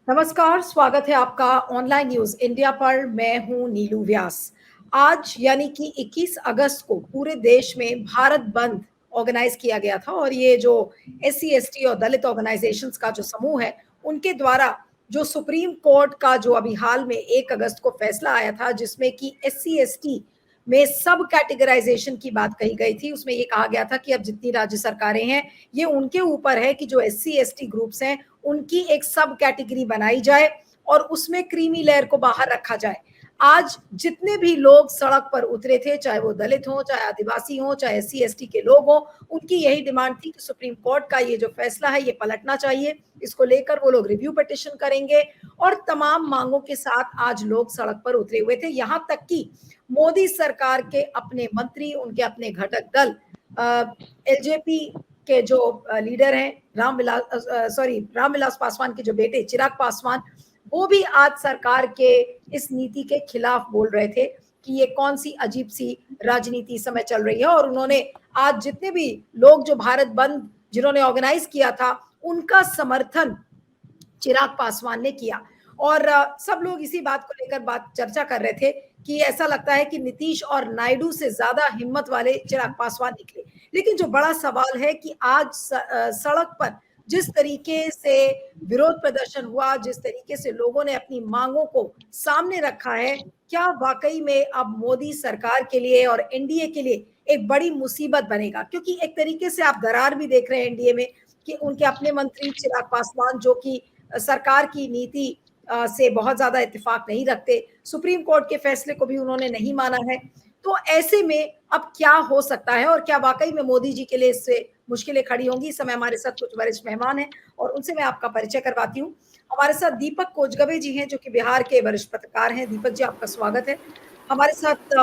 नमस्कार, स्वागत है आपका ऑनलाइन न्यूज़ इंडिया पर। मैं हूं नीलू व्यास। आज यानी कि 21 अगस्त को पूरे देश में भारत बंद ऑर्गेनाइज किया गया था और ये जो एससी एसटी और दलित ऑर्गेनाइजेशंस का जो समूह है, उनके द्वारा जो सुप्रीम कोर्ट का जो अभी हाल में 1 अगस्त को फैसला आया था, जिसमें कि एससी एसटी में सब कैटेगराइजेशन की बात कही गई थी। उसमें ये कहा गया था कि अब जितनी राज्य सरकारें हैं, ये उनके ऊपर है कि जो एससी एसटी ग्रुप्स हैं, उनकी एक सब कैटेगरी बनाई जाए और उसमें क्रीमी लेयर को बाहर रखा जाए। आज जितने भी लोग सड़क पर उतरे थे, चाहे वो दलित हो, चाहे आदिवासी हो, चाहे एससी एसटी के लोग हो, उनकी यही डिमांड थी कि सुप्रीम कोर्ट का ये जो फैसला है ये पलटना चाहिए। इसको लेकर वो लोग रिव्यू पिटिशन करेंगे और तमाम मांगों के साथ आज लोग सड़क पर उतरे हुए थे। यहाँ तक कि मोदी सरकार के अपने मंत्री, उनके अपने घटक दल एलजेपी के जो लीडर हैं रामविलास पासवान के जो बेटे चिराग पासवान, वो भी आज सरकार के इस नीति के खिलाफ बोल रहे थे कि ये कौन सी अजीब सी राजनीति इस समय चल रही है। और उन्होंने आज जितने भी लोग जो भारत बंद जिन्होंने ऑर्गेनाइज किया था, उनका समर्थन चिराग पासवान ने किया। और सब लोग इसी बात को लेकर बात चर्चा कर रहे थे कि ऐसा लगता है कि नीतीश और नायडू से ज्यादा हिम्मत वाले चिराग पासवान निकले। लेकिन जो बड़ा सवाल है कि आज सड़क पर जिस तरीके से विरोध प्रदर्शन हुआ, जिस तरीके से लोगों ने अपनी मांगों को सामने रखा है, क्या वाकई में अब मोदी सरकार के लिए और एनडीए के लिए एक बड़ी मुसीबत बनेगा? क्योंकि एक तरीके से आप दरार भी देख रहे हैं एनडीए में कि उनके अपने मंत्री चिराग पासवान, जो कि सरकार की नीति से बहुत ज्यादा इत्तेफाक नहीं रखते, सुप्रीम कोर्ट के फैसले को भी उन्होंने नहीं माना है। तो ऐसे में अब क्या हो सकता है और क्या वाकई में मोदी जी के लिए इससे मुश्किलें खड़ी होंगी? इस समय हमारे साथ कुछ वरिष्ठ मेहमान हैं और उनसे मैं आपका परिचय करवाती हूँ। हमारे साथ दीपक कोचगवे जी हैं, जो कि बिहार के वरिष्ठ पत्रकार हैं। दीपक जी, आपका स्वागत है। हमारे साथ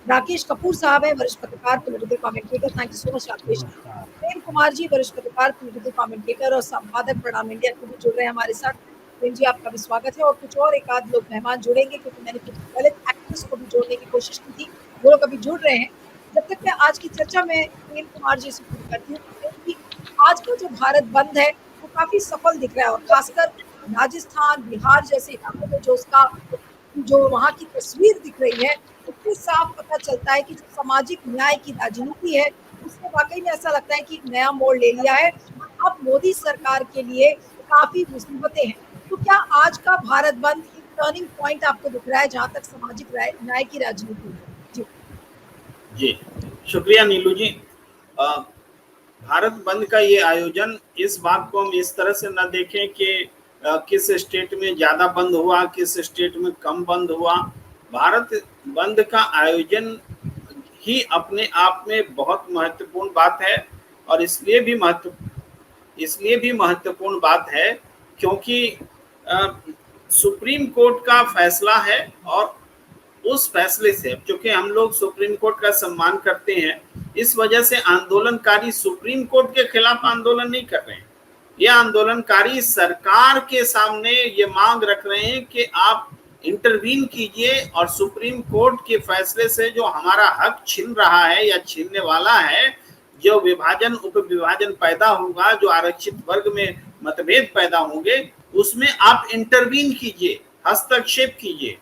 राकेश कपूर साहब हैं, वरिष्ठ पत्रकार, political commentator. Thank you so much Rakesh. Prem Kumar ji, वरिष्ठ पत्रकार, पॉलिटिकल कमेंटेटर और संपादक, प्रणाम इंडिया के भी जुड़ रहे हैं हमारे साथ। प्रेम जी, आपका भी स्वागत है। और कुछ और एक आध लोग मेहमान जुड़ेंगे, क्योंकि मैंने कुछ दलित एक्टिविस्ट को भी जोड़ने की कोशिश की थी, वो लोग अभी जुड़ रहे हैं। जब तक मैं आज की चर्चा में प्रेम कुमार जी से शुरू करती हूँ, क्योंकि आज का जो भारत बंद है वो काफी सफल दिख रहा है और खासकर राजस्थान, बिहार जैसे इलाकों में जो उसका जो वहाँ की तस्वीर दिख रही है, उससे साफ पता चलता है कि जो सामाजिक न्याय की राजनीति है, उसने वाकई में ऐसा लगता है कि एक नया मोड़ ले लिया है। अब मोदी सरकार के लिए काफी मुसीबतें हैं। तो क्या आज का भारत बंद एक टर्निंग पॉइंट आपको दिख रहा है जहां तक सामाजिक न्याय की राजनीति है? जी जी, शुक्रिया नीलू जी। भारत बंद का ये आयोजन, इस बात को हम इस तरह से न देखें कि किस स्टेट में ज्यादा बंद हुआ, किस स्टेट में कम बंद हुआ। भारत बंद का आयोजन ही अपने आप में बहुत महत्वपूर्ण बात है और इसलिए भी महत्वपूर्ण बात है क्योंकि सुप्रीम कोर्ट का फैसला है और उस फैसले से, क्योंकि हम लोग सुप्रीम कोर्ट का सम्मान करते हैं, इस वजह से आंदोलनकारी सुप्रीम कोर्ट के खिलाफ आंदोलन नहीं कर रहे हैं। ये आंदोलनकारी सरकार के सामने ये मांग रख रहे हैं कि आप इंटरवीन कीजिए और सुप्रीम कोर्ट के फैसले से जो हमारा हक छीन रहा है या छीनने वाला है, जो विभाजन उप विभाजन पैदा होगा, जो आरक्षित वर्ग में मतभेद पैदा होंगे, उसमें आप इंटरवीन कीजिए, हस्तक्षेप कीजिए।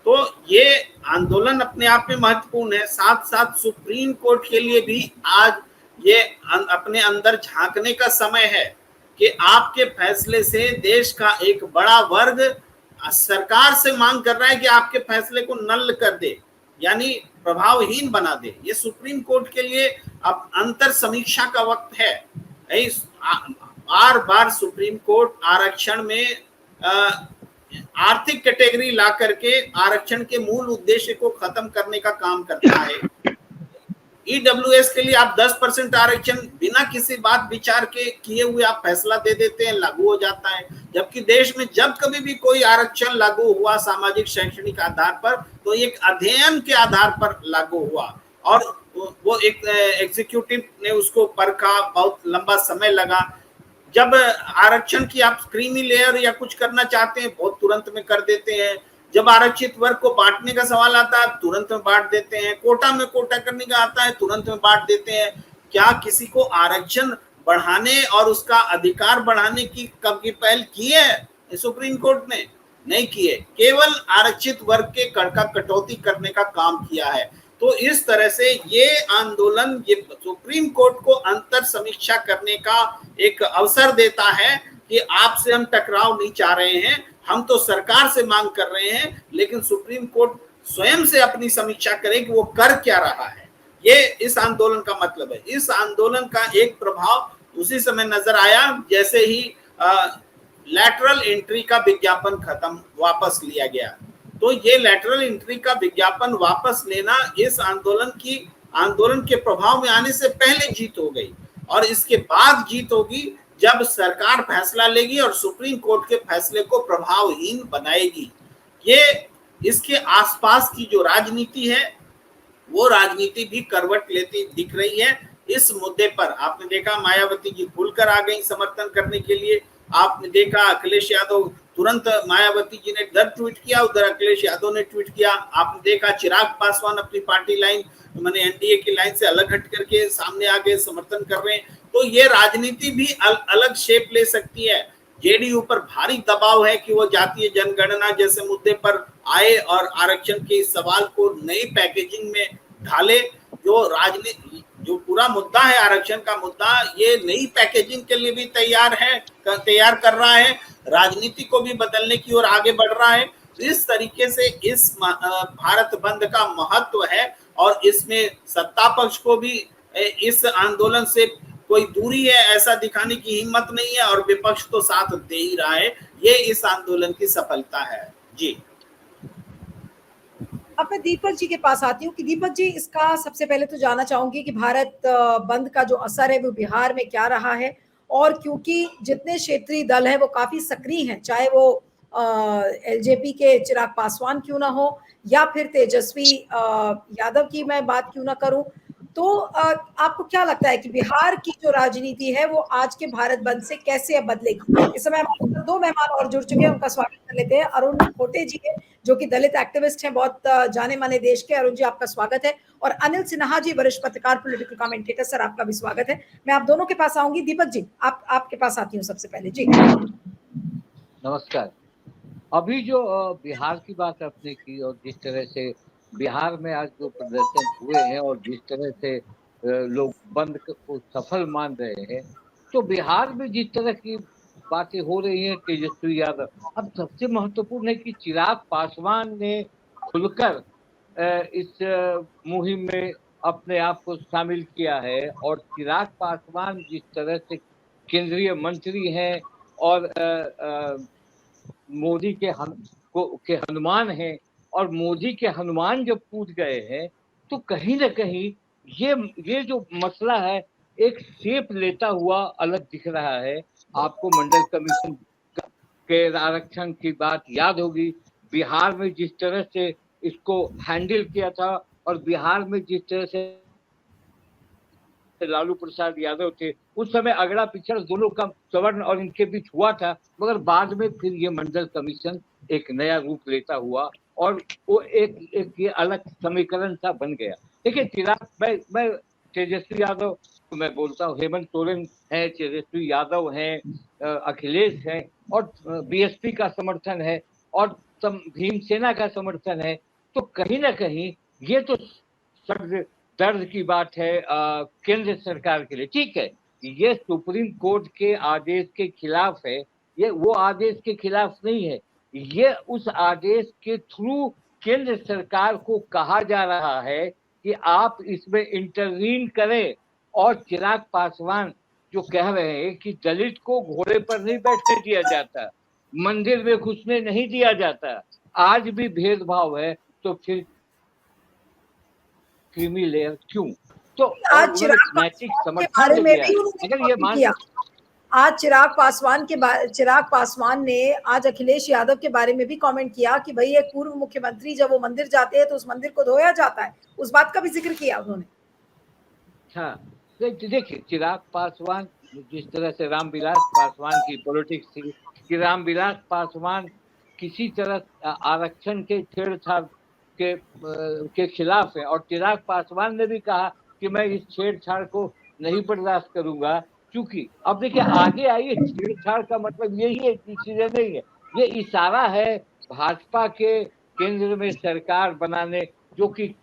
तो ये आंदोलन अपने आप में महत्वपूर्ण है। साथ साथ सुप्रीम कोर्ट के लिए भी आज ये अपने अंदर झांकने का समय है कि आपके फैसले से देश का एक बड़ा वर्ग सरकार से मांग कर रहा है कि आपके फैसले को नल्ल कर दे, यानी प्रभावहीन बना दे। ये सुप्रीम कोर्ट के लिए अब अंतर समीक्षा का वक्त है। बार बार सुप्रीम कोर्ट आरक्षण में आर्थिक कैटेगरी ला करके आरक्षण के मूल उद्देश्य को खत्म करने का काम करता है। ईडब्ल्यूएस के लिए आप 10% आरक्षण बिना किसी बात विचार के किए हुए आप फैसला दे देते हैं, लागू हो जाता है। जबकि देश में जब कभी भी कोई आरक्षण लागू हुआ सामाजिक शैक्षणिक आधार पर, तो एक अध्ययन के आधार पर लागू हुआ और वो एक एग्जीक्यूटिव ने उसको परखा, बहुत लंबा समय लगा। जब आरक्षण की आप क्रीमी लेयर या कुछ करना चाहते हैं, बहुत तुरंत में कर देते हैं। जब आरक्षित वर्ग को बांटने का सवाल आता है, तुरंत में बांट देते हैं। कोटा में कोटा करने का आता है, तुरंत में बांट देते हैं। क्या किसी को आरक्षण बढ़ाने और उसका अधिकार बढ़ाने की कब की पहल की है? सुप्रीम कोर्ट ने नहीं किए, केवल आरक्षित वर्ग के कर का कटौती करने का काम किया है। तो इस तरह से ये आंदोलन ये सुप्रीम कोर्ट को अंतर समीक्षा करने का एक अवसर देता है कि आपसे हम टकराव नहीं चाह रहे हैं, हम तो सरकार से मांग कर रहे हैं, लेकिन सुप्रीम कोर्ट स्वयं से अपनी समीक्षा करे कि वो कर क्या रहा है। ये इस आंदोलन का मतलब है। इस आंदोलन का एक प्रभाव उसी समय नजर आया जैसे ही लैटरल एंट्री का विज्ञापन खत्म वापस लिया गया। तो ये लैटरल एंट्री का विज्ञापन वापस लेना इस आंदोलन के प्रभाव में आने से पहले जीत हो गई, और इसके बाद जीत होगी जब सरकार फैसला लेगी और सुप्रीम कोर्ट के फैसले को प्रभावहीन बनाएगी। ये इसके आसपास की जो राजनीति है वो राजनीति भी करवट लेती दिख रही है। इस मुद्दे पर आपने देखा मायावती जी खुलकर आ गई समर्थन करने के लिए। आपने देखा अखिलेश यादव तुरंत, मायावती जी ने इधर ट्वीट किया, उधर अखिलेश यादव ने ट्वीट किया। आपने देखा चिराग पासवान अपनी पार्टी लाइन माने एनडीए की लाइन से अलग हट करके सामने आगे समर्थन कर रहे हैं। तो ये राजनीति भी अलग शेप ले सकती है। जेडीयू पर भारी दबाव है कि वो जातीय जनगणना जैसे मुद्दे पर आए और आरक्षण के इस सवाल को नई पैकेजिंग में ढाले। जो पूरा मुद्दा है आरक्षण का मुद्दा, ये नई पैकेजिंग के लिए भी तैयार कर रहा है, राजनीति को भी बदलने की ओर आगे बढ़ रहा है। इस तरीके से इस भारत बंद का महत्व है, और इसमें सत्ता पक्ष को भी इस आंदोलन से कोई दूरी है ऐसा दिखाने की हिम्मत नहीं है, और विपक्ष तो साथ दे ही रहा है। ये इस आंदोलन की सफलता है। जी, अब मैं दीपक जी के पास आती हूँ कि दीपक जी, इसका सबसे पहले तो जानना चाहूंगी कि भारत बंद का जो असर है वो बिहार में क्या रहा है, और क्योंकि जितने क्षेत्रीय दल हैं वो काफी सक्रिय हैं, चाहे वो एलजेपी के चिराग पासवान क्यों ना हो या फिर तेजस्वी यादव की मैं बात क्यों ना करूं, तो आपको क्या लगता है कि बिहार की जो राजनीति है वो आज के भारत बंद से कैसे अब बदलेगी? इस समय हमारे साथ दो मेहमान और जुड़ चुके हैं, उनका स्वागत कर लेते हैं। अरुण खोटे जी है जो कि दलित एक्टिविस्ट हैं, बहुत जाने माने देश के। अरुण जी, आपका स्वागत है। और अनिल सिन्हा जी, वरिष्ठ पत्रकार, पॉलिटिकल कमेंटेटर, सर आपका भी स्वागत है। मैं आप दोनों के पास आऊंगी। दीपक जी, आपके पास आती हूँ सबसे पहले। जी नमस्कार। अभी जो बिहार की बात आपने की, और जिस तरह से बिहार में आज जो प्रदर्शन हुए हैं और जिस तरह से लोग बंद को सफल मान रहे हैं, तो बिहार में जिस तरह की बातें हो रही हैं तेजस्वी यादव, अब सबसे महत्वपूर्ण है कि चिराग पासवान ने खुलकर इस मुहिम में अपने आप को शामिल किया है। और चिराग पासवान जिस तरह से केंद्रीय मंत्री हैं और मोदी के हनुमान हैं, और मोदी के हनुमान जब टूट गए हैं तो कहीं ना कहीं ये जो मसला है एक शेप लेता हुआ अलग दिख रहा है। आपको मंडल कमीशन के आरक्षण की बात याद होगी, बिहार में जिस तरह से इसको हैंडल किया था, और बिहार में जिस तरह से लालू प्रसाद यादव थे, उस समय अगड़ा पिछड़ दोनों का सवर्ण और इनके बीच हुआ था, मगर बाद में फिर ये मंडल कमीशन एक नया रूप लेता हुआ और वो एक ये अलग समीकरण सा बन गया। देखिए चिराग, मैं तेजस्वी यादव मैं बोलता हूँ, हेमंत सोरेन है, तेजस्वी यादव हैं, अखिलेश हैं, और बीएसपी का समर्थन है, और भीमसेना का समर्थन है। तो कहीं ना कहीं ये तो दर्द की बात है केंद्र सरकार के लिए। ठीक है, ये सुप्रीम कोर्ट के आदेश के खिलाफ है, ये वो आदेश के खिलाफ नहीं है, ये उस आदेश के थ्रू केंद्र सरकार को कहा जा रहा है कि आप इसमें इंटरवीन करें। और चिराग पासवान जो कह रहे हैं कि दलित को घोड़े पर नहीं बैठने दिया जाता, मंदिर में घुसने नहीं दिया जाता, आज भी भेदभाव है, तो फिर क्रीमी लेयर क्यों? तो आज चिराग पासवान ने आज अखिलेश यादव के बारे में भी कमेंट किया कि भाई एक पूर्व मुख्यमंत्री जब वो मंदिर जाते हैं तो उस मंदिर को धोया जाता है, उस बात का भी जिक्र किया उन्होंने। हाँ, देखिए चिराग पासवान जिस तरह से रामविलास पासवान की पॉलिटिक्स थी कि रामविलास पासवान किसी तरह आरक्षण के छेड़छाड़ के खिलाफ है, और चिराग पासवान ने भी कहा कि मैं इस छेड़छाड़ को नहीं बर्दाश्त करूंगा। क्योंकि अब देखिए आगे आइए, छेड़छाड़ का मतलब यही है कि चीजें नहीं है, ये इशारा है भाजपा के केंद्र में सरकार बनाने, जो कि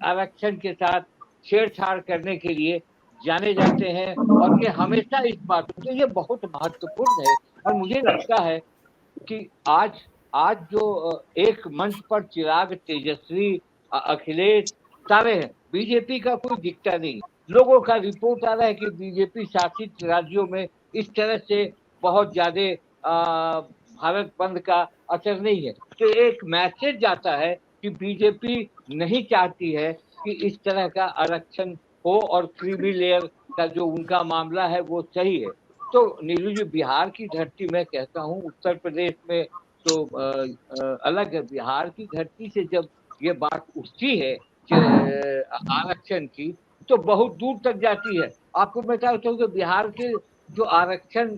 आरक्षण के साथ छेड़छाड़ करने के लिए जाने जाते हैं, और ये हमेशा इस बात तो ये बहुत महत्वपूर्ण है। और मुझे लगता है कि आज जो एक मंच पर चिराग, तेजस्वी, अखिलेश सारे हैं, बीजेपी का कोई दिखता नहीं। लोगों का रिपोर्ट आ रहा है कि बीजेपी शासित राज्यों में इस तरह से बहुत ज्यादा भारत बंद का असर नहीं है। तो एक मैसेज जाता है कि बीजेपी नहीं चाहती है कि इस तरह का आरक्षण हो, और क्रीमी लेयर का जो उनका मामला है वो सही है। तो नीलू जी, बिहार की धरती मैं कहता हूँ, उत्तर प्रदेश में तो अलग है, बिहार की धरती से जब ये बात उठती है आरक्षण की, तो बहुत दूर तक जाती है। आपको मैं बताता हूँ कि बिहार के जो आरक्षण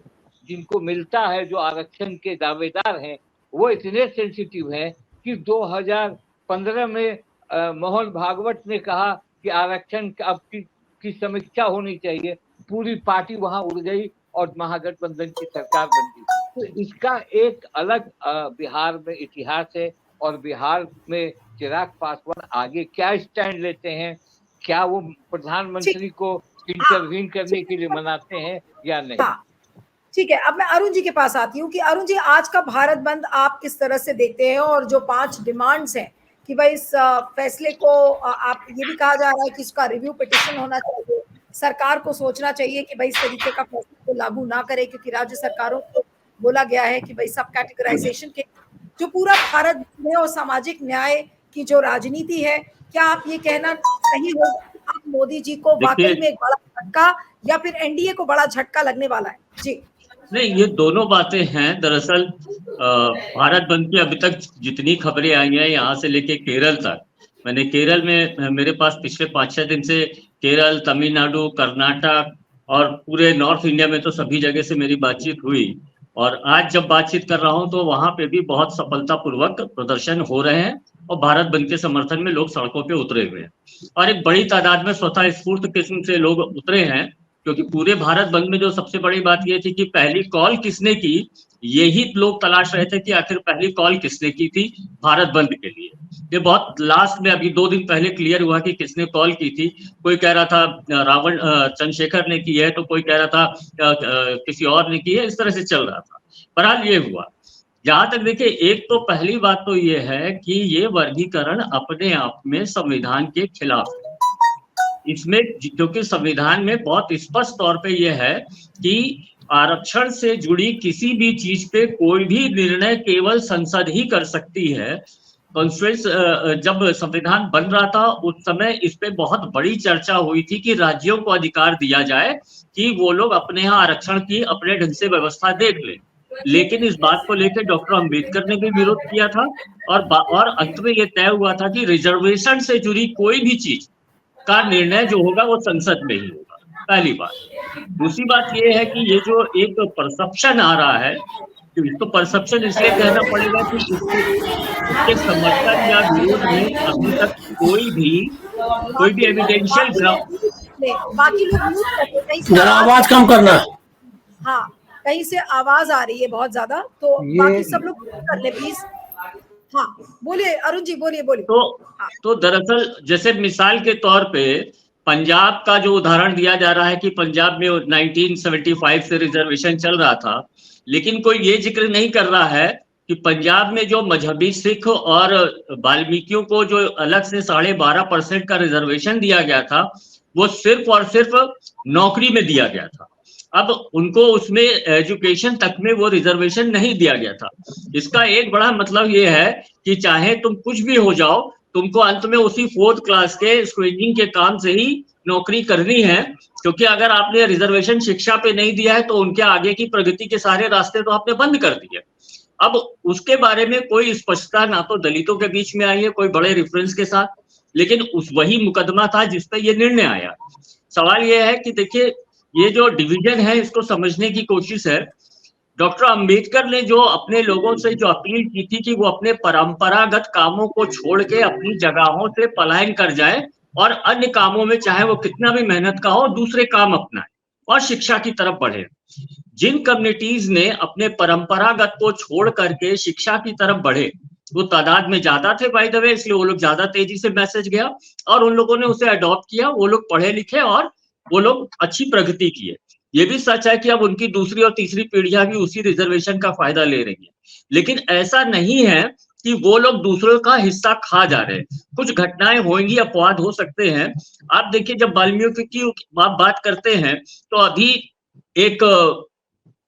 जिनको मिलता है, जो आरक्षण के दावेदार हैं, वो इतने सेंसिटिव हैं कि 2015 में मोहन भागवत ने कहा कि आरक्षण अब की समीक्षा होनी चाहिए, पूरी पार्टी वहां उड़ गई और महागठबंधन की सरकार बन गई। तो इसका एक अलग बिहार में इतिहास है, और बिहार में चिराग पासवान आगे क्या स्टैंड लेते हैं, क्या वो प्रधानमंत्री को इंटरवीन करने के लिए मनाते हैं या नहीं। ठीक है, अब मैं अरुण जी के पास आती हूँ कि अरुण जी, आज का भारत बंद आप किस तरह से देखते हैं, और जो 5 डिमांड्स हैं कि भाई इस फैसले को आप, ये भी कहा जा रहा है कि इसका रिव्यू पिटिशन होना चाहिए, सरकार को सोचना चाहिए कि भाई इस तरीके का फैसले को लागू ना करे, क्योंकि राज्य सरकारों को बोला गया है कि भाई सब कैटेगराइजेशन के जो पूरा भारत है और सामाजिक न्याय की जो राजनीति है, क्या आप ये कहना सही होगा कि आप मोदी जी को वाकई में एक बड़ा झटका, या फिर एनडीए को बड़ा झटका लगने वाला है? जी नहीं, ये दोनों बातें हैं। दरअसल भारत बंद की अभी तक जितनी खबरें आई हैं, यहाँ से लेके केरल तक, मैंने केरल में, मेरे पास पिछले 5-6 दिन से केरल, तमिलनाडु, कर्नाटक और पूरे नॉर्थ इंडिया में तो सभी जगह से मेरी बातचीत हुई। और आज जब बातचीत कर रहा हूँ तो वहां पे भी बहुत सफलतापूर्वक प्रदर्शन हो रहे हैं, और भारत बंद के समर्थन में लोग सड़कों पे उतरे हुए हैं, और एक बड़ी तादाद में स्वतः स्फूर्त किस्म से लोग उतरे हैं। क्योंकि पूरे भारत बंद में जो सबसे बड़ी बात ये थी कि पहली कॉल किसने की, यही लोग तलाश रहे थे कि आखिर पहली कॉल किसने की थी भारत बंद के लिए। ये बहुत लास्ट में अभी 2 दिन पहले क्लियर हुआ कि किसने कॉल की थी। कोई कह रहा था रावण चंद्रशेखर ने की है, तो कोई कह रहा था किसी और ने की है, इस तरह से चल रहा था। बहरहाल ये हुआ। जहां तक देखिए, एक तो पहली बात तो ये है कि ये वर्गीकरण अपने आप में संविधान के खिलाफ है। इसमें क्योंकि संविधान में बहुत स्पष्ट तौर पे यह है कि आरक्षण से जुड़ी किसी भी चीज पे कोई भी निर्णय केवल संसद ही कर सकती है। कॉन्स्टिट्यूएंट जब संविधान बन रहा था उस समय इस पे बहुत बड़ी चर्चा हुई थी कि राज्यों को अधिकार दिया जाए कि वो लोग अपने यहाँ आरक्षण की अपने ढंग से व्यवस्था देख लें। लेकिन इस बात को लेकर डॉक्टर अंबेडकर ने भी विरोध किया था, और अंत में यह तय हुआ था कि रिजर्वेशन से जुड़ी कोई भी चीज का निर्णय जो होगा वो संसद में ही होगा। पहली बात। दूसरी बात ये है कि ये जो एक परसेप्शन आ रहा है, तो इसको परसेप्शन इसलिए कहना पड़ेगा कि इसके समर्थन या विरोध में अभी तक कोई भी एविडेंशियल ग्राउंड। बाकी लोग जरा आवाज कम करना। हाँ, कहीं से आवाज आ रही है बहुत ज्यादा, तो बाकी सब लोग कर ले प्लीज। हाँ बोलिए अरुण जी, बोलिए। तो दरअसल जैसे मिसाल के तौर पे पंजाब का जो उदाहरण दिया जा रहा है कि पंजाब में 1975 से रिजर्वेशन चल रहा था, लेकिन कोई ये जिक्र नहीं कर रहा है कि पंजाब में जो मजहबी सिख और वाल्मीकियों को जो अलग से 12.5% का रिजर्वेशन दिया गया था, वो सिर्फ और सिर्फ नौकरी में दिया गया था। अब उनको उसमें एजुकेशन तक में वो रिजर्वेशन नहीं दिया गया था। इसका एक बड़ा मतलब ये है कि चाहे तुम कुछ भी हो जाओ, तुमको अंत में उसी 4th क्लास के स्क्रीनिंग के काम से ही नौकरी करनी है, क्योंकि अगर आपने रिजर्वेशन शिक्षा पे नहीं दिया है तो उनके आगे की प्रगति के सारे रास्ते तो आपने बंद कर दिए। अब उसके बारे में कोई स्पष्टता ना तो दलितों के बीच में आई है कोई बड़े रेफरेंस के साथ, लेकिन वही मुकदमा था जिसपे ये निर्णय आया। सवाल ये है कि देखिए, ये जो डिवीजन है इसको समझने की कोशिश है। डॉक्टर अंबेडकर ने जो अपने लोगों से जो अपील की थी कि वो अपने परंपरागत कामों को छोड़ के अपनी जगहों से पलायन कर जाए और अन्य कामों में चाहे वो कितना भी मेहनत का हो दूसरे काम अपनाए और शिक्षा की तरफ बढ़े। जिन कम्युनिटीज ने अपने परंपरागत को छोड़ करके शिक्षा की तरफ बढ़े, वो तादाद में ज्यादा थे बाय द वे, इसलिए वो लोग ज्यादा तेजी से मैसेज गया और उन लोगों ने उसे अडॉप्ट किया, वो लोग पढ़े लिखे और वो लोग अच्छी प्रगति किए। ये भी सच है कि अब उनकी दूसरी और तीसरी पीढ़ियां भी उसी रिजर्वेशन का फायदा ले रही हैं, लेकिन ऐसा नहीं है कि वो लोग दूसरों का हिस्सा खा जा रहे हैं। कुछ घटनाएं होंगी, अपवाद हो सकते हैं। आप देखिए, जब वाल्मीकि की आप बात करते हैं तो अभी एक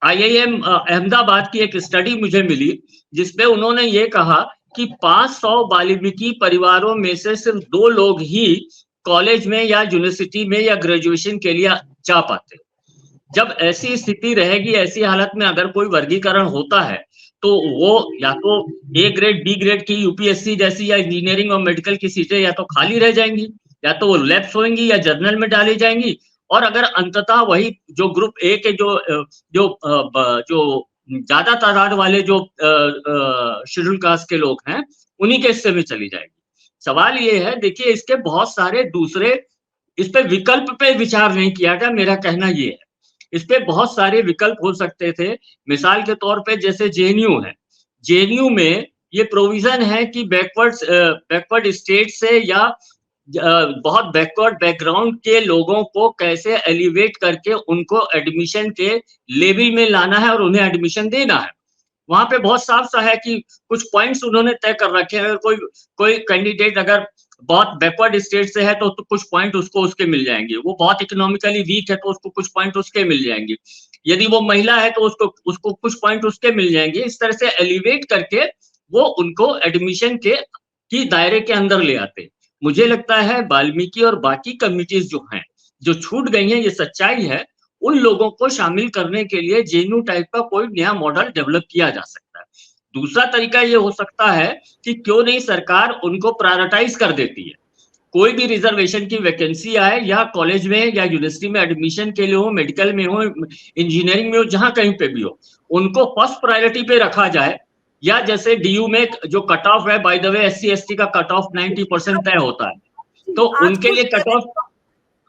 IIM अहमदाबाद की एक स्टडी मुझे मिली जिसपे उन्होंने ये कहा कि 500 वाल्मीकि परिवारों में से सिर्फ 2 लोग ही कॉलेज में या यूनिवर्सिटी में या ग्रेजुएशन के लिए जा पाते। जब ऐसी स्थिति रहेगी, ऐसी हालत में अगर कोई वर्गीकरण होता है तो वो या तो A ग्रेड, B ग्रेड की UPSC जैसी या इंजीनियरिंग और मेडिकल की सीटें या तो खाली रह जाएंगी, या तो वो लैप्स होंगी या जर्नल में डाली जाएंगी। और अगर अंततः वही जो ग्रुप A के जो ज्यादा तादाद वाले जो शेड्यूल कास्ट के लोग हैं, उन्हीं के हिस्से में चली जाएगी। सवाल ये है, देखिए इसके बहुत सारे दूसरे, इस पे विकल्प पे विचार नहीं किया गया, मेरा कहना ये है। इस पे बहुत सारे विकल्प हो सकते थे। मिसाल के तौर पे जैसे JNU है, JNU में ये प्रोविजन है कि बैकवर्ड स्टेट से या बहुत बैकवर्ड बैकग्राउंड के लोगों को कैसे एलिवेट करके उनको एडमिशन के लेवल में लाना है और उन्हें एडमिशन देना है। वहां पे बहुत साफ सा है कि कुछ पॉइंट्स उन्होंने तय कर रखे हैं। अगर कोई कैंडिडेट अगर बहुत बैकवर्ड स्टेट से है तो कुछ पॉइंट उसको उसके मिल जाएंगे, वो बहुत इकोनॉमिकली वीक है तो उसको कुछ पॉइंट उसके मिल जाएंगे, यदि वो महिला है तो उसको कुछ पॉइंट उसके मिल जाएंगे। इस तरह से एलिवेट करके वो उनको एडमिशन की दायरे के अंदर ले आते। मुझे लगता है वाल्मीकि और बाकी कम्युनिटीज जो हैं, जो छूट गई हैं, ये सच्चाई है, उन लोगों को शामिल करने के लिए JNU टाइप का कोई नया मॉडल डेवलप किया जा सकता है। दूसरा तरीका ये हो सकता है कि क्यों नहीं सरकार उनको प्रायोरिटाइज कर देती है। कोई भी रिजर्वेशन की वैकेंसी आए, या कॉलेज में या यूनिवर्सिटी में एडमिशन के लिए हो, मेडिकल में हो, इंजीनियरिंग में हो, जहां कहीं पे भी हो, उनको फर्स्ट प्रायोरिटी पे रखा जाए। या जैसे DU में जो कट ऑफ है, बाय द वे SC/ST का कट ऑफ 90% तय होता है, तो उनके लिए कट ऑफ।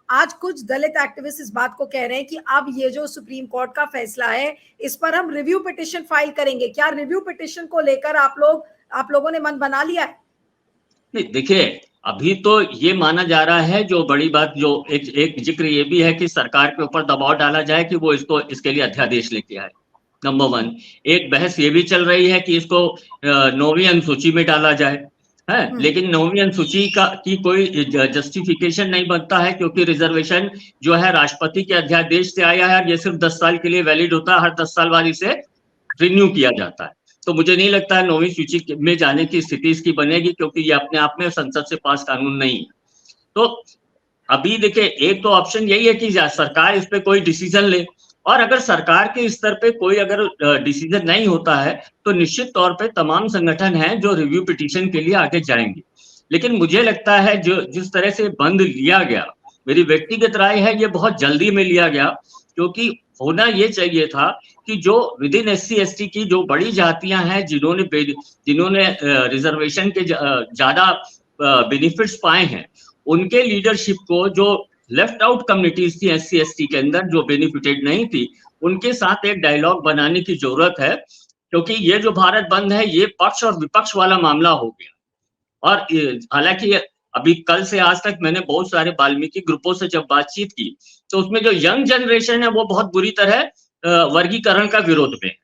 आज कुछ दलित एक्टिविस्ट इस बात को कह रहे हैं कि अब ये जो सुप्रीम कोर्ट का फैसला है, इस पर हम रिव्यू पिटिशन फाइल करेंगे। क्या रिव्यू पिटिशन को लेकर आप लोगों ने मन बना लिया है? नहीं, देखिए अभी तो ये माना जा रहा है, जो बड़ी बात जो एक जिक्र ये भी है कि सरकार के ऊपर दबाव डाला जाए कि वो इसके लिए अध्यादेश लेके आए। नंबर 1। एक बहस ये भी चल रही है कि इसको 9वीं अनुसूची में डाला जाए, है, लेकिन 9वीं अनुसूची की कोई जस्टिफिकेशन नहीं बनता है, क्योंकि रिजर्वेशन जो है राष्ट्रपति के अध्यादेश से आया है, ये सिर्फ 10 साल के लिए वैलिड होता है, हर 10 साल बाद इसे रिन्यू किया जाता है। तो मुझे नहीं लगता है 9वीं सूची में जाने की स्थिति इसकी बनेगी, क्योंकि ये अपने आप में संसद से पास कानून नहीं है। तो अभी देखिए, एक तो ऑप्शन यही है कि सरकार इस पे कोई डिसीजन ले, और अगर सरकार के स्तर पे कोई अगर डिसीजन नहीं होता है तो निश्चित तौर पे तमाम संगठन हैं जो रिव्यू पिटीशन के लिए आगे जाएंगे। लेकिन मुझे लगता है जो जिस तरह से बंद लिया गया, मेरी व्यक्तिगत राय है ये बहुत जल्दी में लिया गया, क्योंकि होना ये चाहिए था कि जो विद इन SC/ST की जो बड़ी जातियां हैं, जिन्होंने रिजर्वेशन के ज्यादा बेनिफिट्स पाए हैं, उनके लीडरशिप को, जो लेफ्ट आउट कम्युनिटीज थी SC/ST के अंदर जो बेनिफिटेड नहीं थी, उनके साथ एक डायलॉग बनाने की जरूरत है। क्योंकि ये जो भारत बंद है, ये पक्ष और विपक्ष वाला मामला हो गया। और हालांकि अभी कल से आज तक मैंने बहुत सारे वाल्मीकि ग्रुपों से जब बातचीत की, तो उसमें जो यंग जनरेशन है वो बहुत बुरी तरह वर्गीकरण का विरोध में है।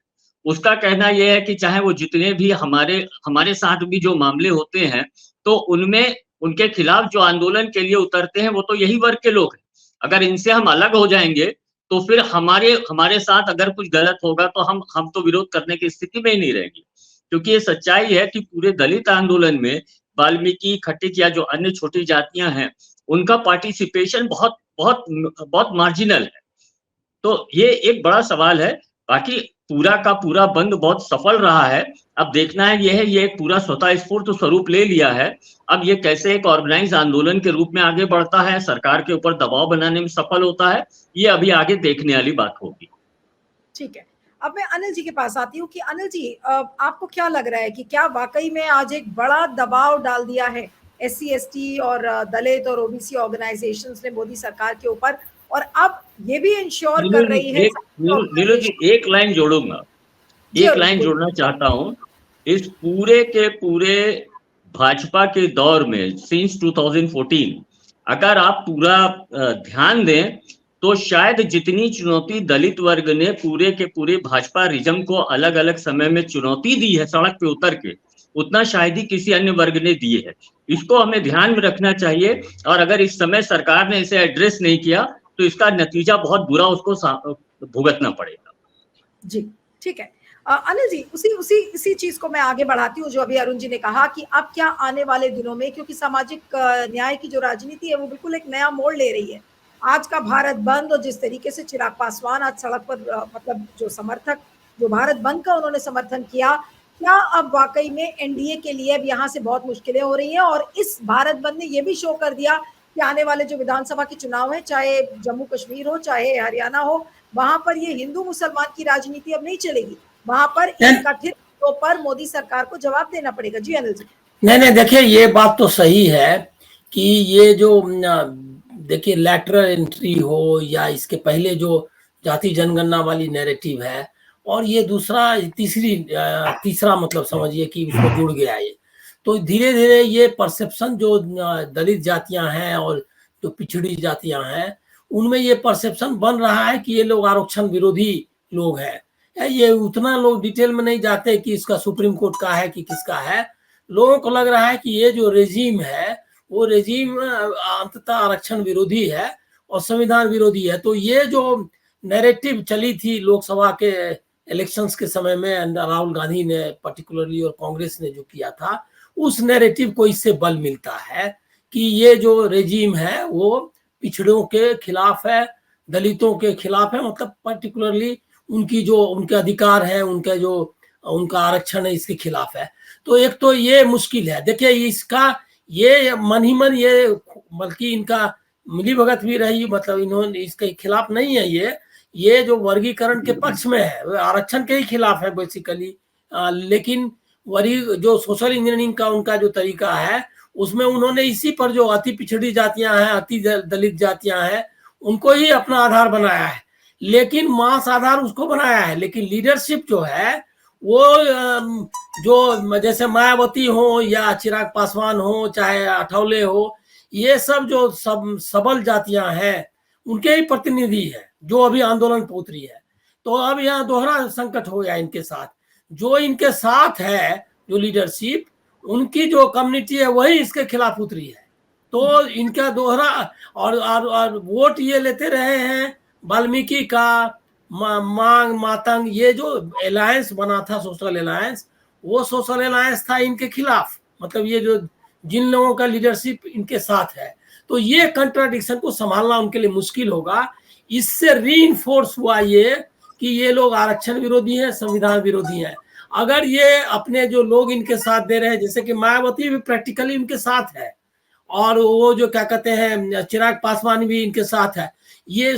उसका कहना यह है कि चाहे वो जितने भी हमारे साथ भी जो मामले होते हैं, तो उनमें उनके खिलाफ जो आंदोलन के लिए उतरते हैं वो तो यही वर्ग के लोग हैं। अगर इनसे हम अलग हो जाएंगे तो फिर हमारे साथ अगर कुछ गलत होगा तो हम तो विरोध करने की स्थिति में ही नहीं रहेंगे। क्योंकि ये सच्चाई है कि पूरे दलित आंदोलन में वाल्मीकि, खट्टिक या जो अन्य छोटी जातियां हैं, उनका पार्टिसिपेशन बहुत बहुत बहुत मार्जिनल है। तो ये एक बड़ा सवाल है। बाकी पूरा का पूरा बंद बहुत सफल रहा है। अब देखना है ये एक पूरा स्वतः स्फूर्त स्वरूप ले लिया है। अब ये कैसे एक ऑर्गेनाइज आंदोलन के रूप में आगे बढ़ता है, सरकार के ऊपर दबाव बनाने में सफल होता है, ये अभी आगे देखने वाली बात होगी। ठीक है, अब मैं अनिल जी के पास आती हूँ कि अनिल जी, आपको क्या लग रहा है कि क्या वाकई में आज एक बड़ा दबाव डाल दिया है SC/ST और दलित और OBC ऑर्गेनाइजेशंस ने मोदी सरकार के ऊपर, और अब ये भी इंश्योर कर रही है। नीलू जी एक लाइन जोड़ूंगा, एक लाइन जोड़ना चाहता हूं। इस पूरे के पूरे भाजपा के दौर में सिंस 2014 अगर आप पूरा ध्यान दें तो शायद जितनी चुनौती दलित वर्ग ने पूरे के पूरे भाजपा रिजम को अलग अलग समय में चुनौती दी है सड़क पे उतर के, उतना शायद ही किसी अन्य वर्ग ने दिए है। इसको हमें ध्यान में रखना चाहिए, और अगर इस समय सरकार ने इसे एड्रेस नहीं किया तो इसका नतीजा बहुत बुरा उसको भुगतना पड़ेगा। जी ठीक है। अनिल जी, इसी चीज को मैं आगे बढ़ाती हूँ जो अभी अरुण जी ने कहा कि अब क्या आने वाले दिनों में, क्योंकि सामाजिक न्याय की जो राजनीति है वो बिल्कुल एक नया मोड़ ले रही है। आज का भारत बंद और जिस तरीके से चिराग पासवान आज सड़क पर मतलब जो समर्थक जो भारत बंद का उन्होंने समर्थन किया, क्या अब वाकई में एनडीए के लिए अब यहाँ से बहुत मुश्किलें हो रही हैं? और इस भारत बंद ने ये भी शो कर दिया कि आने वाले जो विधानसभा के चुनाव है, चाहे जम्मू कश्मीर हो चाहे हरियाणा हो, वहां पर ये हिंदू मुसलमान की राजनीति अब नहीं चलेगी, वहां पर इन कथित पर मोदी सरकार को जवाब देना पड़ेगा। जी अनिल जी। नहीं, देखिए ये बात तो सही है कि ये जो देखिए लैटरल एंट्री हो या इसके पहले जो जाति जनगणना वाली नैरेटिव है, और ये तीसरा मतलब समझिए कि उसको जुड़ गया ये, तो धीरे धीरे ये परसेप्शन जो दलित जातियां हैं और जो पिछड़ी जातियां हैं उनमें ये परसेप्शन बन रहा है कि ये लोग आरक्षण विरोधी लोग हैं। ये उतना लोग डिटेल में नहीं जाते कि इसका सुप्रीम कोर्ट का है कि किसका है। लोगों को लग रहा है कि ये जो रेजीम है वो रेजीम अंततः आरक्षण विरोधी है और संविधान विरोधी है। तो ये जो नैरेटिव चली थी लोकसभा के इलेक्शंस के समय में, राहुल गांधी ने पर्टिकुलरली और कांग्रेस ने जो किया था, उस नैरेटिव को इससे बल मिलता है कि ये जो रेजीम है वो पिछड़ों के खिलाफ है, दलितों के खिलाफ है, मतलब पर्टिकुलरली उनकी जो उनके अधिकार है, उनका आरक्षण है, इसके खिलाफ है। तो एक तो ये मुश्किल है। देखिए इसका ये मन ही मन ये बल्कि इनका मिली भगत भी रही, मतलब इन्होंने इसके खिलाफ नहीं है, ये जो वर्गीकरण के पक्ष में है, आरक्षण के ही खिलाफ है बेसिकली। लेकिन जो सोशल इंजीनियरिंग का उनका जो तरीका है उसमें उन्होंने इसी पर जो अति पिछड़ी जातियां हैं, अति दलित जातियां हैं, उनको ही अपना आधार बनाया है, लेकिन मास आधार उसको बनाया है। लेकिन लीडरशिप जो है वो जो जैसे मायावती हो या चिराग पासवान हो चाहे आठवले हो, ये सब जो सबल जातियां हैं उनके ही प्रतिनिधि है जो अभी आंदोलन पे उतरी है। तो अब यहाँ दोहरा संकट हो गया इनके साथ। जो इनके साथ है जो लीडरशिप, उनकी जो कम्युनिटी है वही इसके खिलाफ उतरी है। तो इनका दोहरा और वोट ये लेते रहे हैं वाल्मीकि का, मांग मातंग, ये जो अलायंस बना था सोशल अलायंस, वो सोशल अलायंस था इनके खिलाफ, मतलब ये जो जिन लोगों का लीडरशिप इनके साथ है। तो ये कंट्राडिक्शन को संभालना उनके लिए मुश्किल होगा। इससे रीइंफोर्स हुआ ये कि ये लोग आरक्षण विरोधी हैं, संविधान विरोधी हैं। अगर ये अपने जो लोग इनके साथ दे रहे हैं, जैसे कि मायावती भी प्रैक्टिकली इनके साथ है, और वो जो क्या कहते हैं चिराग पासवान भी इनके साथ है, ये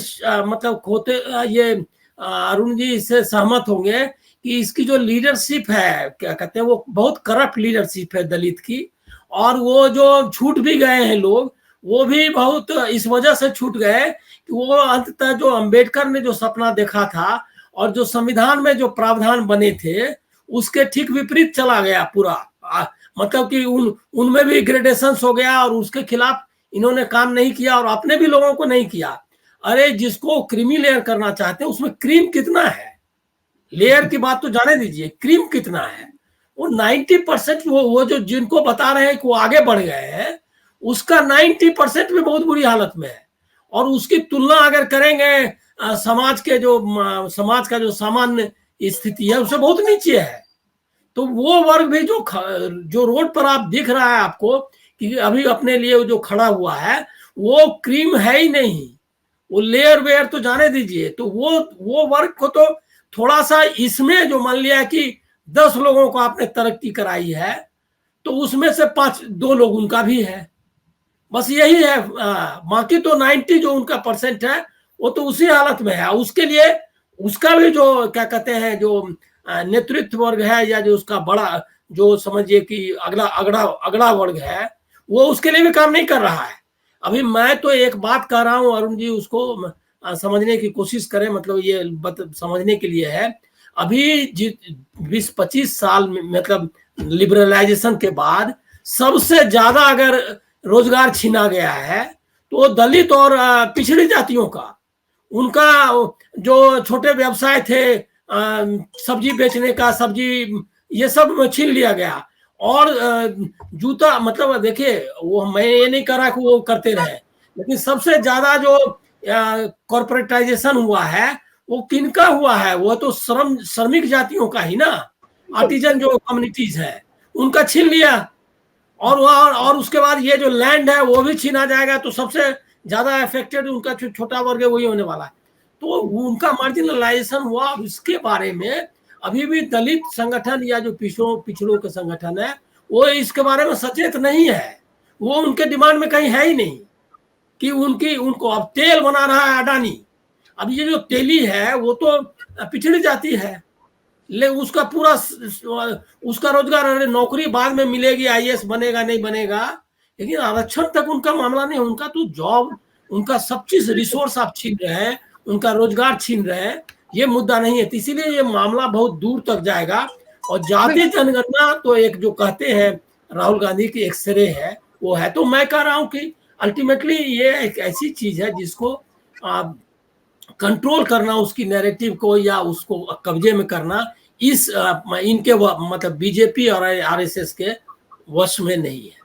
मतलब ये अरुण जी इससे सहमत होंगे कि इसकी जो लीडरशिप है, क्या कहते हैं, वो बहुत करप्ट लीडरशिप है दलित की। और वो जो छूट भी गए हैं लोग, वो भी बहुत इस वजह से छूट गए कि वो अंततः जो अंबेडकर ने जो सपना देखा था और जो संविधान में जो प्रावधान बने थे उसके ठीक विपरीत चला गया पूरा। मतलब कि उनमें भी ग्रेडेशंस हो गया और उसके खिलाफ इन्होंने काम नहीं किया और अपने भी लोगों को नहीं किया। अरे जिसको क्रीमी लेयर करना चाहते हैं उसमें क्रीम कितना है, लेयर की बात तो जाने दीजिए, क्रीम कितना है। वो 90% वो जो जिनको बता रहे हैं कि वो आगे बढ़ गए हैं, उसका 90% भी बहुत बुरी हालत में है। और उसकी तुलना अगर करेंगे समाज का जो सामान्य स्थिति है उससे बहुत नीचे है। तो वो वर्ग भी जो रोड पर आप दिख रहा है आपको कि अभी अपने लिए जो खड़ा हुआ है, वो क्रीम है ही नहीं, वो लेयर वेयर तो जाने दीजिए। तो वो वर्ग को तो थोड़ा सा इसमें जो मान लिया कि 10 लोगों को आपने तरक्की कराई है, तो उसमें से 2 लोग उनका भी है, बस यही है। बाकी तो 90 जो उनका परसेंट है वो तो उसी हालत में है। उसके लिए उसका भी जो क्या कहते हैं जो नेतृत्व वर्ग है या जो उसका बड़ा जो समझिए कि अगड़ा वर्ग है, वो उसके लिए भी काम नहीं कर रहा है। अभी मैं तो एक बात कह रहा हूँ अरुण जी, उसको समझने की कोशिश करें, मतलब ये समझने के लिए है। अभी 20-25 साल में, मतलब लिबरलाइजेशन के बाद सबसे ज्यादा अगर रोजगार छीना गया है तो दलित और पिछड़ी जातियों का। उनका जो छोटे व्यवसाय थे, सब्जी बेचने का, सब्जी, ये सब छीन लिया गया। और जूता, मतलब देखिए, वो मैं ये नहीं कह रहा कि वो करते रहे, लेकिन सबसे ज्यादा जो कॉर्पोरेटाइजेशन हुआ है वो किनका हुआ है? वो तो श्रमिक जातियों का ही ना, आर्टिजन जो कम्युनिटीज है उनका छीन लिया। और उसके बाद ये जो लैंड है वो भी छीना जाएगा, तो सबसे ज्यादा अफेक्टेड उनका छोटा वर्ग है, वही होने वाला है। तो उनका मार्जिनलाइजेशन हुआ। अब इसके बारे में अभी भी दलित संगठन या जो पिछड़ों के संगठन है वो इसके बारे में सचेत नहीं है। वो उनके डिमांड में कहीं है ही नहीं कि उनको अब तेल बना रहा है अडानी। अब ये जो तेली है वो तो पिछड़ी जाती है, ले उसका पूरा उसका रोजगार, अरे नौकरी बाद में मिलेगी, आईएएस बनेगा नहीं बनेगा, लेकिन आरक्षण तक उनका मामला नहीं। उनका तो जॉब, उनका सब चीज, रिसोर्स आप छीन रहे हैं, उनका रोजगार छीन रहे हैं, ये मुद्दा नहीं है। इसीलिए ये मामला बहुत दूर तक जाएगा। और जाति जनगणना तो एक जो कहते हैं राहुल गांधी की एक्सरे है वो है। तो मैं कह रहा हूं कि अल्टीमेटली ये एक ऐसी चीज है जिसको कंट्रोल करना, उसकी नैरेटिव को या उसको कब्जे में करना, इस इनके मतलब बीजेपी और आरएसएस के वश में नहीं है।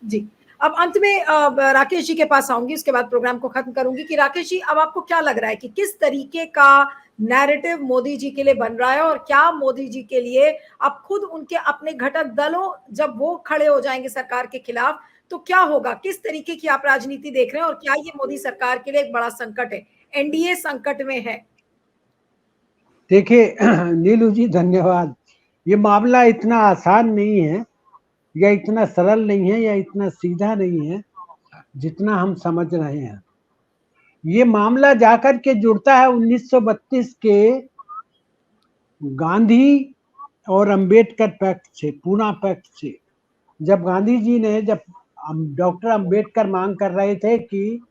जी, अब अंत में राकेश जी के पास आऊंगी, उसके बाद प्रोग्राम को खत्म करूंगी कि राकेश जी, अब आपको क्या लग रहा है कि किस तरीके का नैरेटिव मोदी जी के लिए बन रहा है, और क्या मोदी जी के लिए अब खुद उनके अपने घटक दलों, जब वो खड़े हो जाएंगे सरकार के खिलाफ, तो क्या होगा? किस तरीके की आप राजनीति देख रहे हैं, और क्या ये मोदी सरकार के लिए एक बड़ा संकट है? एनडीए संकट में है। देखिए नीलू जी, धन्यवाद। ये मामला इतना आसान नहीं है, या इतना सरल नहीं है, या इतना सीधा नहीं है जितना हम समझ रहे हैं। ये मामला जाकर के जुड़ता है 1932 के गांधी और अंबेडकर पैक्ट से, पूना पैक्ट से। जब गांधी जी ने, जब डॉक्टर अंबेडकर मांग कर रहे थे कि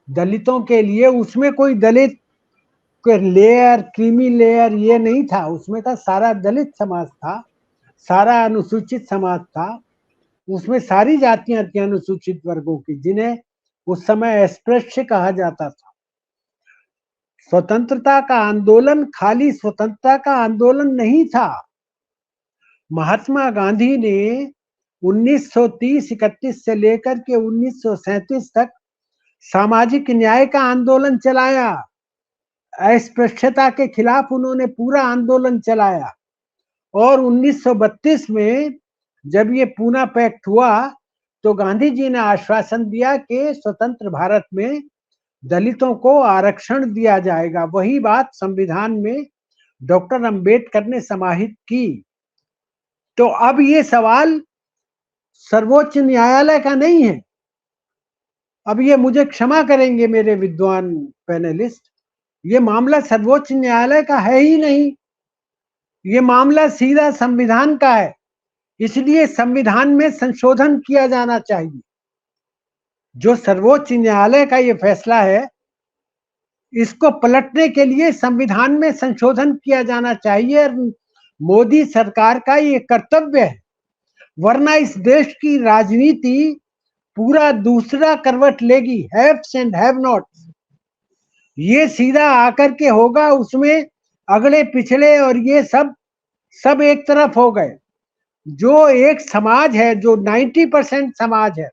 दलितों के लिए, उसमें कोई दलित लेयर, क्रीमी लेयर ये नहीं था, उसमें था सारा दलित समाज था, सारा अनुसूचित समाज था, उसमें सारी जातियां थी अनुसूचित वर्गों की, जिन्हें उस समय अस्पृश्य कहा जाता था। स्वतंत्रता का आंदोलन खाली स्वतंत्रता का आंदोलन नहीं था। महात्मा गांधी ने 1930-31 से लेकर के 1937 तक सामाजिक न्याय का आंदोलन चलाया। अस्पृश्यता के खिलाफ उन्होंने पूरा आंदोलन चलाया। और 1932 में जब ये पूना पैक्ट हुआ तो गांधी जी ने आश्वासन दिया कि स्वतंत्र भारत में दलितों को आरक्षण दिया जाएगा। वही बात संविधान में डॉक्टर अंबेडकर ने समाहित की। तो अब ये सवाल सर्वोच्च न्यायालय का नहीं है। अब ये मुझे क्षमा करेंगे मेरे विद्वान पैनलिस्ट, ये मामला सर्वोच्च न्यायालय का है ही नहीं, ये मामला सीधा संविधान का है। इसलिए संविधान में संशोधन किया जाना चाहिए। जो सर्वोच्च न्यायालय का ये फैसला है, इसको पलटने के लिए संविधान में संशोधन किया जाना चाहिए। और मोदी सरकार का ये कर्तव्य है, वरना इस देश की राजनीति पूरा दूसरा करवट लेगी, हैव्स एंड हैव नॉट्स। ये सीधा आकर के होगा, उसमें अगले पिछले और ये सब एक तरफ हो गए। जो एक समाज है, जो 90% समाज है,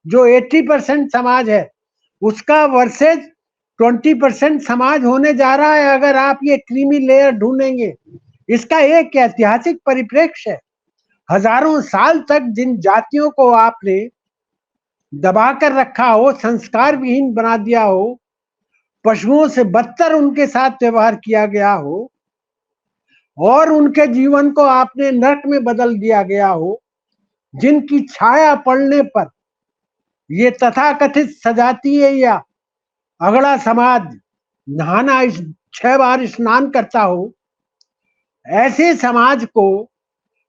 जो 80% समाज है, उसका वर्सेज 20% समाज होने जा रहा है। अगर आप ये क्रीमी लेयर ढूंढेंगे, इसका एक ऐतिहासिक परिप्रेक्ष्य है। हजारों साल तक जिन जातियों को आपने दबा कर रखा हो, संस्कार विहीन बना दिया हो, पशुओं से बदतर उनके साथ व्यवहार किया गया हो, और उनके जीवन को आपने नरक में बदल दिया गया हो, जिनकी छाया पड़ने पर ये तथाकथित सजातीय या अगड़ा समाज नहाना 6 बार स्नान करता हो, ऐसे समाज को,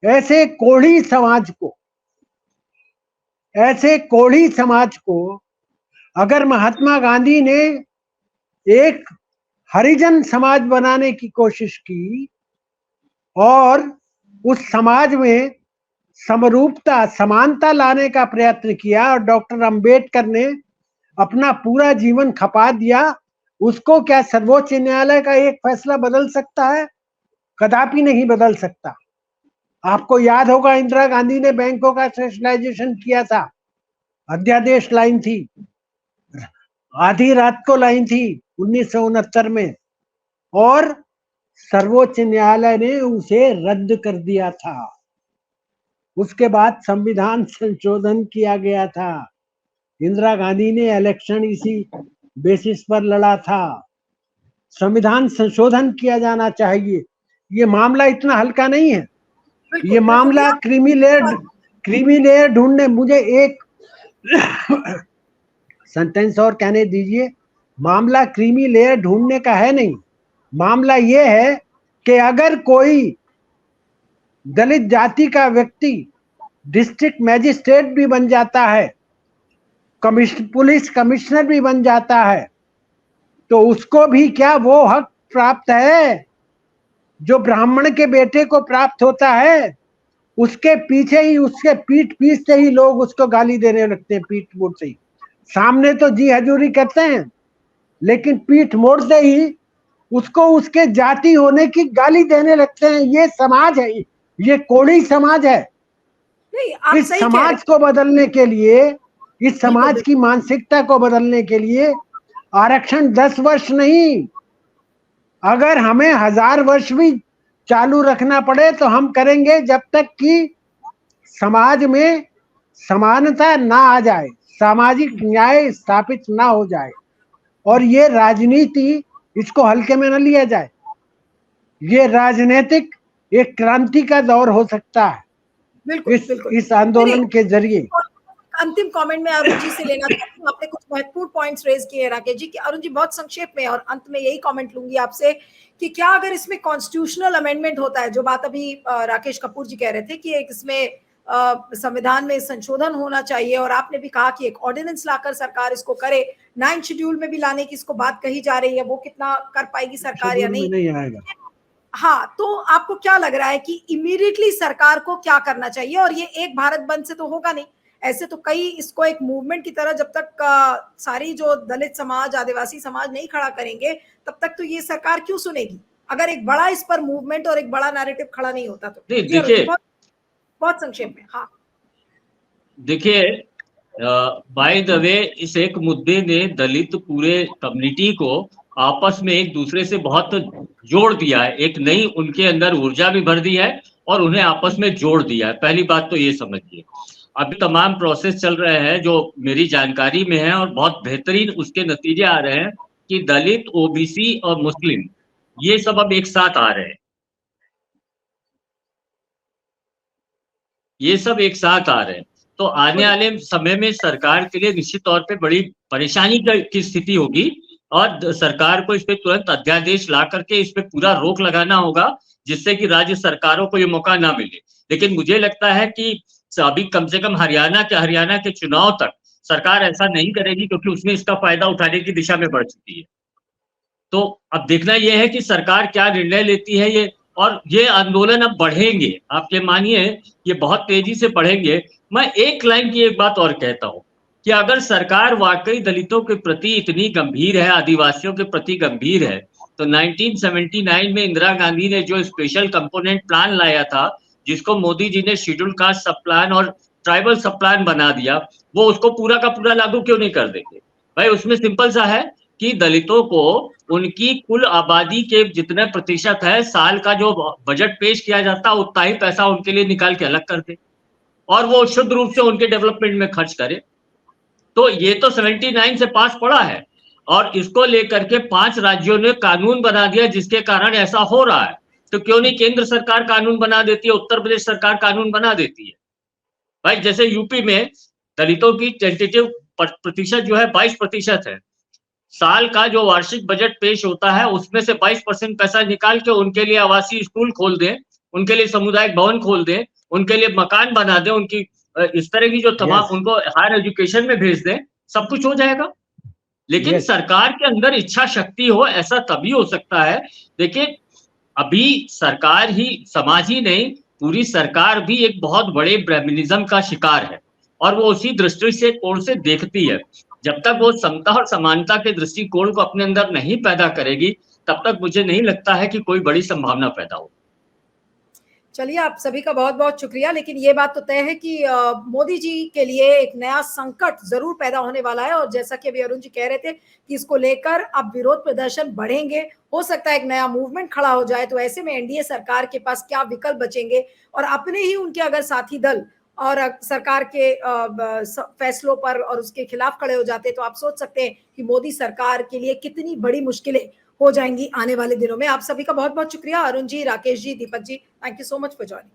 ऐसे कोढ़ी समाज को अगर महात्मा गांधी ने एक हरिजन समाज बनाने की कोशिश की और उस समाज में समरूपता, समानता लाने का प्रयत्न किया, और डॉक्टर अंबेडकर ने अपना पूरा जीवन खपा दिया, उसको क्या सर्वोच्च न्यायालय का एक फैसला बदल सकता है? कदापि नहीं बदल सकता। आपको याद होगा इंदिरा गांधी ने बैंकों का सोशलाइजेशन किया था, अध्यादेश लाइन थी, आधी रात को लाइन थी 1969 में, और सर्वोच्च न्यायालय ने उसे रद्द कर दिया था। उसके बाद संविधान संशोधन किया गया था। इंदिरा गांधी ने इलेक्शन इसी बेसिस पर लड़ा था। संविधान संशोधन किया जाना चाहिए। ये मामला इतना हल्का नहीं है। ये मामला क्रीमी लेयर ढूंढने, मुझे एक सेंटेंस और कहने दीजिए। मामला क्रीमी लेयर ढूंढने का है नहीं, मामला ये है कि अगर कोई दलित जाति का व्यक्ति डिस्ट्रिक्ट मैजिस्ट्रेट भी बन जाता है, पुलिस कमिश्नर भी बन जाता है, तो उसको भी क्या वो हक प्राप्त है जो ब्राह्मण के बेटे को प्राप्त होता है? उसके पीछे ही, उसके पीठ पीछे ही लोग उसको गाली देने लगते हैं, पीठ मोड़ते ही। सामने तो जी हजूरी करते हैं, लेकिन पीठ मोड़ते ही उसको उसके जाति होने की गाली देने लगते हैं। ये समाज है, ये कोड़ी समाज है। इस समाज को बदलने के लिए, इस समाज की मानसिकता को बदलने के लिए आरक्षण 10 वर्ष नहीं, अगर हमें 1000 वर्ष भी चालू रखना पड़े तो हम करेंगे, जब तक कि समाज में समानता ना आ जाए, सामाजिक न्याय स्थापित ना हो जाए। और ये राजनीति, इसको हल्के में न लिया जाए। ये राजनीतिक एक क्रांति का दौर हो सकता है इस आंदोलन के जरिए। अंतिम कमेंट में अरुण जी से लेना चाहती हूँ। आपने कुछ महत्वपूर्ण पॉइंट्स रेज किए राकेश जी, कि अरुण जी बहुत संक्षेप में, और अंत में यही कमेंट लूंगी आपसे कि क्या अगर इसमें कॉन्स्टिट्यूशनल अमेंडमेंट होता है, जो बात अभी राकेश कपूर जी कह रहे थे कि एक इसमें संविधान में संशोधन होना चाहिए, और आपने भी कहा कि एक ऑर्डिनेंस लाकर सरकार इसको करे, 9 शेड्यूल में भी लाने की इसको बात कही जा रही है, वो कितना कर पाएगी सरकार या नहीं आएगा। हाँ, तो आपको क्या लग रहा है कि इमीडिएटली सरकार को क्या करना चाहिए? और ये एक भारत बंद से तो होगा नहीं, ऐसे तो कई, इसको एक मूवमेंट की तरह जब तक सारी जो दलित समाज, आदिवासी समाज नहीं खड़ा करेंगे, तब तक तो ये सरकार क्यों सुनेगी? अगर एक बड़ा इस पर मूवमेंट और एक बड़ा नैरेटिव खड़ा नहीं होता तो। देखिए, बहुत संक्षेप में। हाँ, देखिए, बाय द वे, इस एक मुद्दे ने दलित पूरे कम्युनिटी को आपस में एक दूसरे से बहुत जोड़ दिया है, एक नई उनके अंदर ऊर्जा भी भर दी है और उन्हें आपस में जोड़ दिया है। पहली बात तो ये समझिए। अभी तमाम प्रोसेस चल रहे हैं जो मेरी जानकारी में है, और बहुत बेहतरीन उसके नतीजे आ रहे हैं कि दलित, ओबीसी और मुस्लिम, ये सब अब एक साथ आ रहे हैं, ये सब एक साथ आ रहे हैं। तो आने वाले समय में सरकार के लिए निश्चित तौर पे बड़ी परेशानी की स्थिति होगी, और सरकार को इस पे तुरंत अध्यादेश ला करके इस पे पूरा रोक लगाना होगा, जिससे कि राज्य सरकारों को ये मौका ना मिले। लेकिन मुझे लगता है कि अभी कम से कम हरियाणा के चुनाव तक सरकार ऐसा नहीं करेगी, क्योंकि उसने इसका फायदा उठाने की दिशा में बढ़ चुकी है। तो अब देखना यह है कि सरकार क्या निर्णय लेती है, ये, और ये आंदोलन अब बढ़ेंगे, आप ये मानिए ये बहुत तेजी से बढ़ेंगे। मैं एक लाइन की एक बात और कहता हूं कि अगर सरकार वाकई दलितों के प्रति इतनी गंभीर है, आदिवासियों के प्रति गंभीर है, तो 1979 में इंदिरा गांधी ने जो स्पेशल कंपोनेंट प्लान लाया था, जिसको मोदी जी ने शेड्यूल कास्ट सब प्लान और ट्राइबल सब प्लान बना दिया, वो उसको पूरा का पूरा लागू क्यों नहीं कर देंगे? भाई, उसमें सिंपल सा है कि दलितों को उनकी कुल आबादी के जितने प्रतिशत है, साल का जो बजट पेश किया जाता है, उतना ही पैसा उनके लिए निकाल के अलग कर दे, और वो शुद्ध रूप से उनके डेवलपमेंट में खर्च करे। तो ये तो 79 से पास पड़ा है, और इसको लेकर के 5 राज्यों ने कानून बना दिया, जिसके कारण ऐसा हो रहा है। तो क्यों नहीं केंद्र सरकार कानून बना देती है, उत्तर प्रदेश सरकार कानून बना देती है? भाई, जैसे यूपी में दलितों की टेंटेटिव प्रतिशत जो है 22% है, साल का जो वार्षिक बजट पेश होता है उसमें से 22% पैसा निकाल के उनके लिए आवासीय स्कूल खोल दें, उनके लिए सामुदायिक भवन खोल दें, उनके लिए मकान बना दें, उनकी इस तरह की जो तमाम उनको हायर एजुकेशन में भेज दें, सब कुछ हो जाएगा। लेकिन Yes. सरकार के अंदर इच्छा शक्ति हो, ऐसा तभी हो सकता है। देखिए, अभी सरकार ही, समाज ही नहीं, पूरी सरकार भी एक बहुत बड़े ब्राह्मणिज्म का शिकार है और वो उसी दृष्टि से कोण से देखती है। जब तक वो समता और समानता के दृष्टिकोण को अपने अंदर नहीं पैदा करेगी, तब तक मुझे नहीं लगता है कि कोई बड़ी संभावना पैदा हो। चलिए, आप सभी का बहुत बहुत शुक्रिया। लेकिन ये बात तो तय है कि मोदी जी के लिए एक नया संकट जरूर पैदा होने वाला है, और जैसा कि अभी अरुण जी कह रहे थे कि इसको लेकर अब विरोध प्रदर्शन बढ़ेंगे, हो सकता है एक नया मूवमेंट खड़ा हो जाए। तो ऐसे में एनडीए सरकार के पास क्या विकल्प बचेंगे, और अपने ही उनके अगर साथी दल और सरकार के फैसलों पर और उसके खिलाफ खड़े हो जाते, तो आप सोच सकते हैं कि मोदी सरकार के लिए कितनी बड़ी मुश्किलें हो जाएंगी आने वाले दिनों में। आप सभी का बहुत बहुत शुक्रिया, Arun ji, Rakesh ji, Deepak ji, thank you so much for joining.